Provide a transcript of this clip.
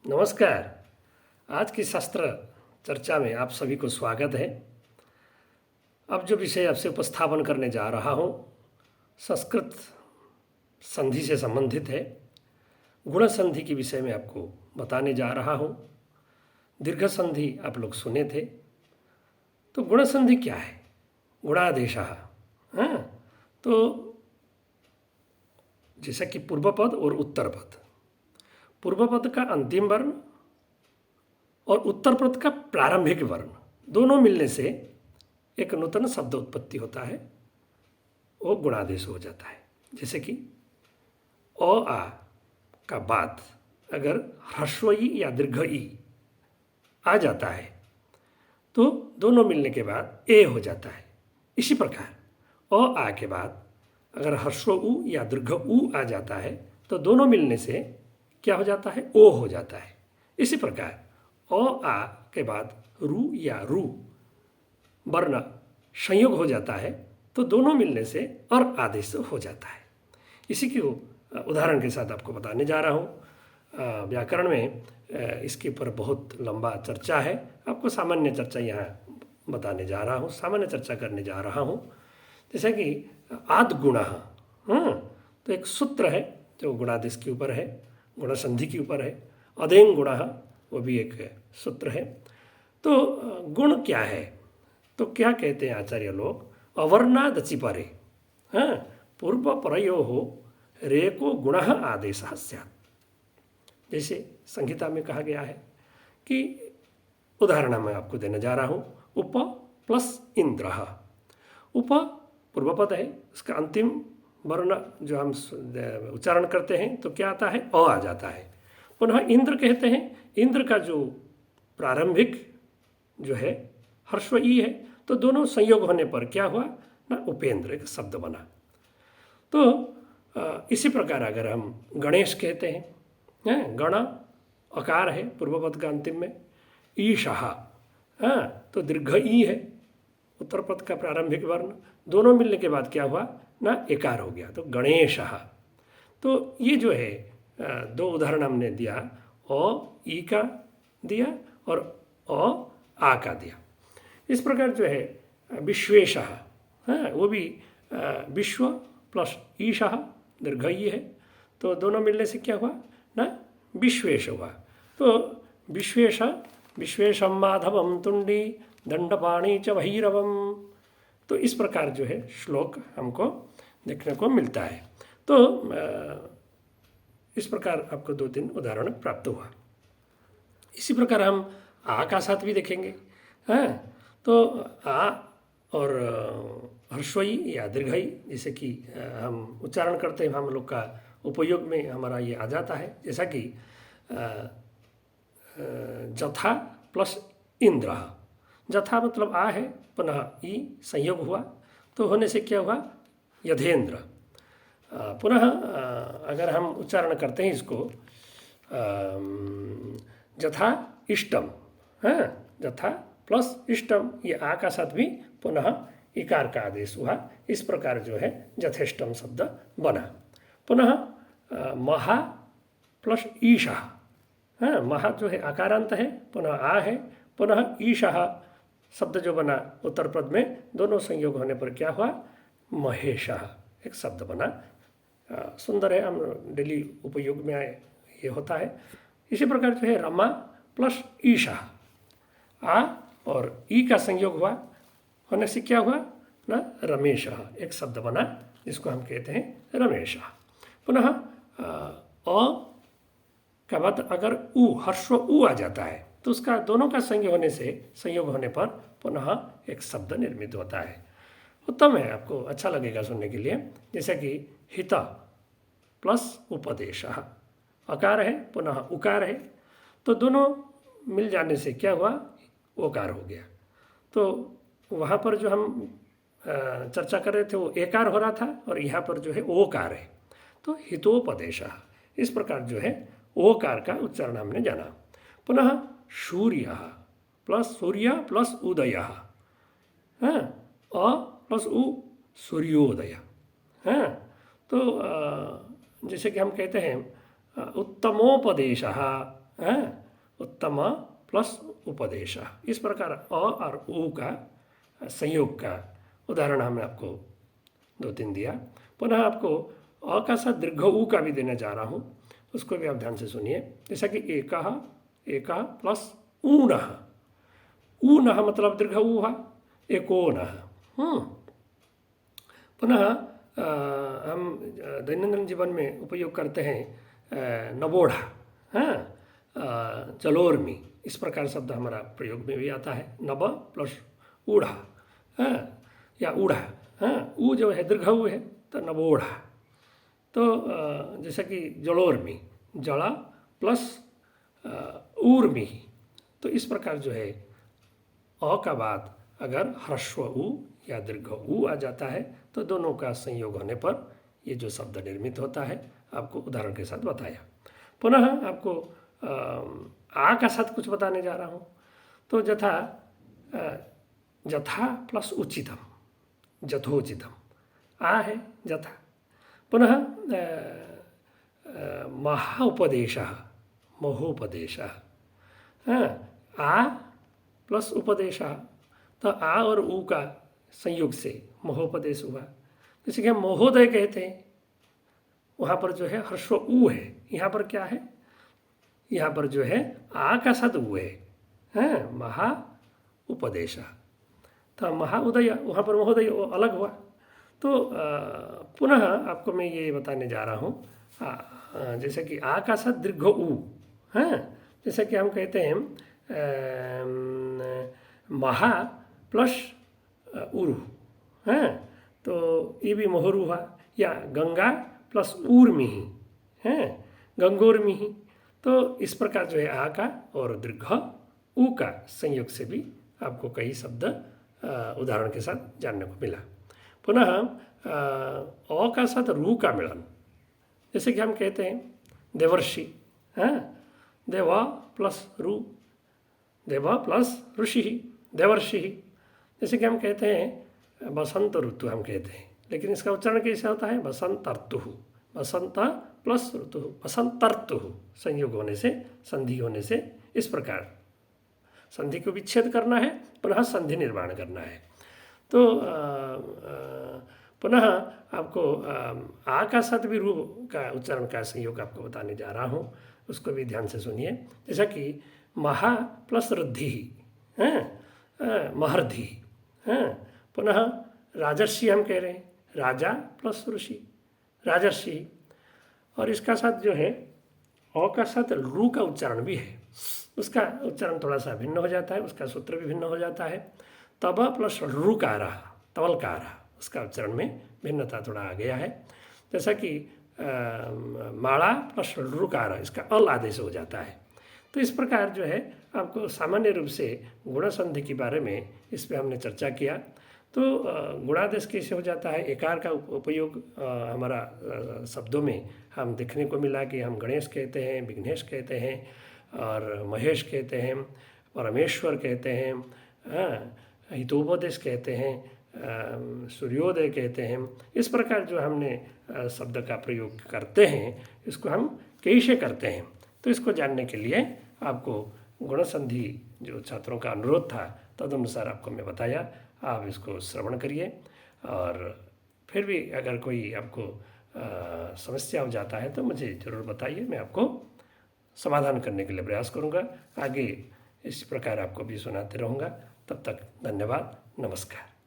नमस्कार। आज की शास्त्र चर्चा में आप सभी को स्वागत है। अब जो विषय आपसे उपस्थापन करने जा रहा हूँ संस्कृत संधि से संबंधित है। गुण संधि के विषय में आपको बताने जा रहा हूँ। दीर्घ संधि आप लोग सुने थे, तो गुण संधि क्या है? गुणादेशः। हाँ, तो जैसा कि पूर्व पद और उत्तर पद, पूर्व पद का अंतिम वर्ण और उत्तर पद का प्रारंभिक वर्ण दोनों मिलने से एक नूतन शब्द उत्पत्ति होता है, वो गुणादेश हो जाता है। जैसे कि अ आ का बाद अगर ह्रस्व ई या दीर्घ ई आ जाता है तो दोनों मिलने के बाद ए हो जाता है। इसी प्रकार अ आ के बाद अगर ह्रस्व उ या दीर्घ उ आ जाता है तो दोनों मिलने से क्या हो जाता है? ओ हो जाता है। इसी प्रकार अ आ के बाद रू या रू वर्ण संयोग हो जाता है तो दोनों मिलने से और आदेश हो जाता है। इसी की उदाहरण के साथ आपको बताने जा रहा हूँ। व्याकरण में इसके ऊपर बहुत लंबा चर्चा है। आपको सामान्य चर्चा यहाँ बताने जा रहा हूँ, सामान्य चर्चा करने जा रहा हूँ। जैसे कि आद गुणः, तो एक सूत्र है जो गुणादेश के ऊपर है, गुण संधि के ऊपर है। अदेंग गुणः वो भी एक सूत्र है। तो गुण क्या है? तो क्या कहते हैं आचार्य लोग? अवर्णादचि परे, हाँ, पूर्व परयो हो रेको गुण आदेश स्यात्। जैसे संहिता में कहा गया है कि उदाहरण मैं आपको देने जा रहा हूँ। उप प्लस इंद्र। उप पूर्व पद है, उसका अंतिम वर्ण जो हम उच्चारण करते हैं तो क्या आता है? अ आ जाता है। पुनः इंद्र कहते हैं, इंद्र का जो प्रारंभिक जो है ह्रस्व ई है, तो दोनों संयोग होने पर क्या हुआ ना? उपेंद्र एक शब्द बना। तो इसी प्रकार अगर हम गणेश कहते हैं, गण अकार है पूर्व पद का अंतिम में, ईशः, हाँ, तो दीर्घ ई है उत्तर पद का प्रारंभिक वर्ण, दोनों मिलने के बाद क्या हुआ ना? एकार हो गया, तो गणेशः। तो ये जो है दो उदाहरण हमने दिया, अ ई का दिया और अ आ का दिया। इस प्रकार जो है विश्वेशः, हाँ, वो भी विश्व प्लस ईशः दीर्घ ई है, तो दोनों मिलने से क्या हुआ ना? विश्वेश हुआ। तो विश्वेश विश्वेशम माधवम तुंडी दंडपाणी च भैरवम। तो इस प्रकार जो है श्लोक हमको देखने को मिलता है। तो इस प्रकार आपको दो तीन उदाहरण प्राप्त हुआ। इसी प्रकार हम आ का साथ भी देखेंगे, हाँ, तो आ और ह्रस्वई या दीर्घई जैसे कि हम उच्चारण करते हैं, हम लोग का उपयोग में हमारा ये आ जाता है। जैसा कि जथा प्लस इंद्र। जथा मतलब आ है, पुनः ई संयोग हुआ, तो होने से क्या हुआ? यथेंद्र। पुनः अगर हम उच्चारण करते हैं इसको जथा इष्टम, हाँ, जथा प्लस इष्टम, ये आ का साथ भी पुनः इकार का आदेश हुआ। इस प्रकार जो है जथेष्टम शब्द बना। पुनः महा प्लस ईशा, हाँ, महा जो है आकारांत है, पुनः आ है, पुनः ईशा शब्द जो बना उत्तर पद में, दोनों संयोग होने पर क्या हुआ? महेशः एक शब्द बना। सुंदर है, हम डेली उपयोग में ये होता है। इसी प्रकार जो है रमा प्लस ईशा, आ और ई का संयोग हुआ, होने से क्या हुआ ना? रमेश एक शब्द बना, जिसको हम कहते हैं रमेश। पुनः अ का बाद अगर उ ह्रस्व उ आ जाता है तो उसका दोनों का संयोग होने पर पुनः एक शब्द निर्मित होता है। उत्तम है, आपको अच्छा लगेगा सुनने के लिए। जैसे कि हित प्लस उपदेश, अकार है पुनः उकार है, तो दोनों मिल जाने से क्या हुआ? ओकार हो गया। तो वहाँ पर जो हम चर्चा कर रहे थे वो एकार हो रहा था, और यहाँ पर जो है ओकार है, तो हितोपदेश। इस प्रकार जो है ओकार का उच्चारण हमने जाना। पुनः सूर्य प्लस उदय, हाँ, अ प्लस उ सूर्योदय, हाँ। तो जैसे कि हम कहते हैं उत्तमोपदेश, उत्तम प्लस उपदेश, इस प्रकार अ और उ का संयोग का उदाहरण हमने आपको 2-3 दिया। पुनः आपको अ का साथ दीर्घ उ का भी देने जा रहा हूँ, उसको भी आप ध्यान से सुनिए। जैसा कि एकः प्लस ऊनः, ऊनः मतलब दीर्घ उ हुआ, एकोनः। पुनः हम दैनंदिन जीवन में उपयोग करते हैं नबोढ़ा, जलोर्मी, इस प्रकार शब्द हमारा प्रयोग में भी आता है। नब प्लस ऊढ़ा, या ऊढ़ा, ऊ जो है दीर्घ ऊ है तो नबोढ़ा। तो जैसा कि जलोर्मी, जड़ा प्लस ऊर्मी, तो इस प्रकार जो है अ का बाद अगर ह्रस्व उ या दीर्घ उ आ जाता है तो दोनों का संयोग होने पर ये जो शब्द निर्मित होता है, आपको उदाहरण के साथ बताया। पुनः आपको आ का साथ कुछ बताने जा रहा हूँ। तो जथा प्लस उचितम, जथोचितम, आ है जथा। पुनः महाउपदेशः, महोपदेशः, आ प्लस उपदेशः, तो आ और उ का संयोग से महोपदेश हुआ। जैसे कि हम महोदय कहते हैं, वहाँ पर जो है ह्रस्व उ है, यहाँ पर क्या है, यहाँ पर जो है आ का साथ उ है, महा उपदेश। तो महाउदय, वहाँ पर महोदय वो अलग हुआ। तो पुनः आपको मैं ये बताने जा रहा हूँ, जैसे कि आ का साथ दीर्घ उ, जैसे कि हम कहते हैं महा प्लस उरु, तो ये भी मोहरू हुआ। या गंगा प्लस ऊर्मिहि, गंगोर्मिहि, तो इस प्रकार जो है आ का और दीर्घ उ का संयोग से भी आपको कई शब्द उदाहरण के साथ जानने को मिला। पुनः अ का साथ रू का मिलन, जैसे कि हम कहते हैं देवर्षि, देवा प्लस रू, देवा प्लस ऋषि, देवर्षि। जैसे कि हम कहते हैं बसंत ऋतु, हम कहते हैं, लेकिन इसका उच्चारण कैसे होता है, बसंतर्तु, बसंत प्लस ऋतु, बसंतर्तु, संयोग होने से, संधि होने से, इस प्रकार संधि को विच्छेद करना है, पुनः संधि निर्माण करना है। तो पुनः आपको आ का साथ भी रू का उच्चारण का संयोग आपको बताने जा रहा हूँ, उसको भी ध्यान से सुनिए। जैसा कि महा प्लस ऋद्धि, महर्धि, पुनः राजर्षि हम कह रहे हैं, राजा प्लस ऋषि, राजर्षि। और इसका साथ जो है अ का साथ रू का उच्चारण भी है, उसका उच्चारण थोड़ा सा भिन्न हो जाता है, उसका सूत्र भी भिन्न हो जाता है। तब प्लस रुकार, तवलकार, उसका उच्चारण में भिन्नता थोड़ा आ गया है। जैसा कि माला प्लस रुकार, इसका अल आदेश हो जाता है। तो इस प्रकार जो है आपको सामान्य रूप से गुण संधि के बारे में इस पर हमने चर्चा किया। तो गुणादेश कैसे हो जाता है, एकार का उपयोग हमारा शब्दों में हम देखने को मिला कि हम गणेश कहते हैं, विघ्नेश कहते हैं, और महेश कहते हैं, परमेश्वर कहते हैं, हितोपदेश कहते हैं, सूर्योदय कहते हैं। इस प्रकार जो हमने शब्द का प्रयोग करते हैं, इसको हम कैसे करते हैं, तो इसको जानने के लिए आपको गुण संधि जो छात्रों का अनुरोध था तदनुसार आपको मैं बताया। आप इसको श्रवण करिए, और फिर भी अगर कोई आपको समस्या हो जाता है तो मुझे ज़रूर बताइए, मैं आपको समाधान करने के लिए प्रयास करूँगा। आगे इस प्रकार आपको भी सुनाते रहूँगा। तब तक धन्यवाद, नमस्कार।